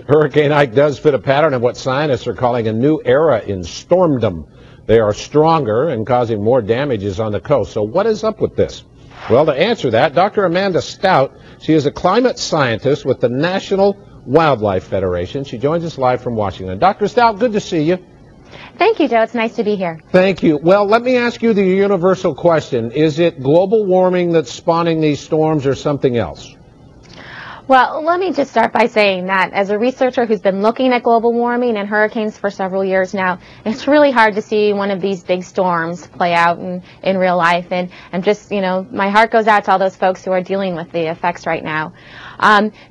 Hurricane Ike does fit a pattern of what scientists are calling a new era in stormdom. They are stronger and causing more damages on the coast. So what is up with this? Well, to answer that, Dr. Amanda Staudt, she is a climate scientist with the National Wildlife Federation. She joins us live from Washington. Dr. Staudt, good to see you. Thank you, Joe. It's nice to be here. Thank you. Well, let me ask you the universal question. Is it global warming that's spawning these storms or something else? Well, let me just start by saying that as a researcher who's been looking at global warming and hurricanes for several years now, it's really hard to see one of these big storms play out in real life. And just, my heart goes out to all those folks who are dealing with the effects right now.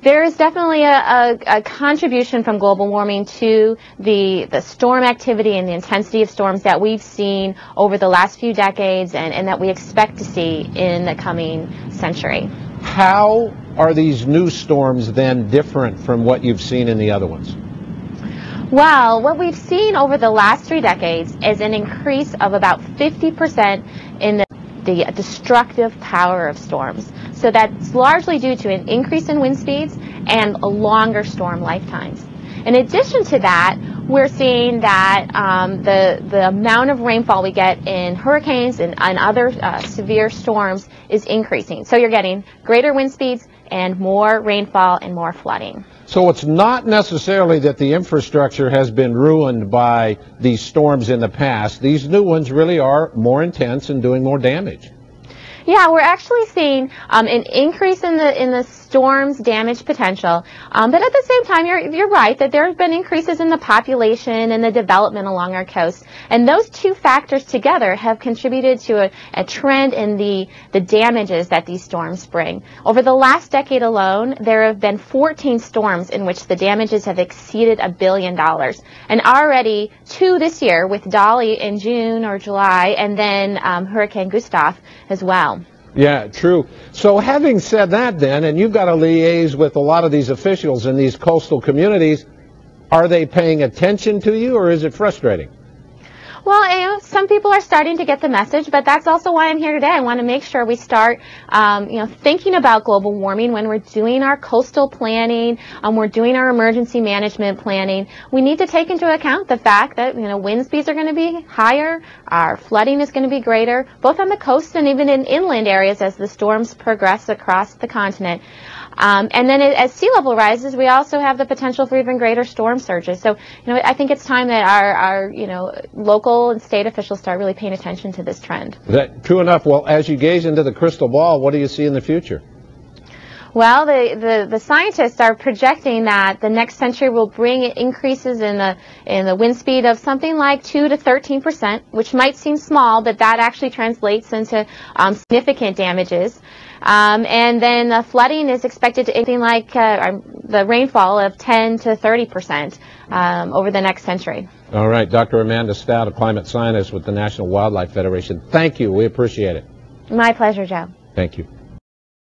There is definitely a contribution from global warming to the storm activity and the intensity of storms that we've seen over the last few decades and that we expect to see in the coming century. How are these new storms then different from what you've seen in the other ones? Well, what we've seen over the last 3 decades is an increase of about 50% in the destructive power of storms. So that's largely due to an increase in wind speeds and longer storm lifetimes. In addition to that, we're seeing that the amount of rainfall we get in hurricanes and other severe storms is increasing. So you're getting greater wind speeds and more rainfall and more flooding. So it's not necessarily that the infrastructure has been ruined by these storms in the past. These new ones really are more intense and doing more damage. Yeah, we're actually seeing an increase in the storm's damage potential, but at the same time, you're right that there have been increases in the population and the development along our coast, and those two factors together have contributed to a trend in the damages that these storms bring. Over the last decade alone, there have been 14 storms in which the damages have exceeded $1 billion, and already 2 this year with Dolly in June or July, and then Hurricane Gustav as well. Yeah, true. So having said that then, and you've got to liaise with a lot of these officials in these coastal communities, are they paying attention to you or is it frustrating? Well, some people are starting to get the message, but that's also why I'm here today. I want to make sure we start, thinking about global warming when we're doing our coastal planning, we're doing our emergency management planning. We need to take into account the fact that, wind speeds are going to be higher, our flooding is going to be greater, both on the coast and even in inland areas as the storms progress across the continent. And then as sea level rises, we also have the potential for even greater storm surges. So, I think it's time that our local and state officials start really paying attention to this trend. True enough. Well, as you gaze into the crystal ball, what do you see in the future? Well, the scientists are projecting that the next century will bring increases in the wind speed of something like 2 to 13%, which might seem small, but that actually translates into significant damages. And then the flooding is expected to be like the rainfall of 10 to 30% over the next century. All right, Dr. Amanda Staudt, a climate scientist with the National Wildlife Federation. Thank you. We appreciate it. My pleasure, Joe. Thank you.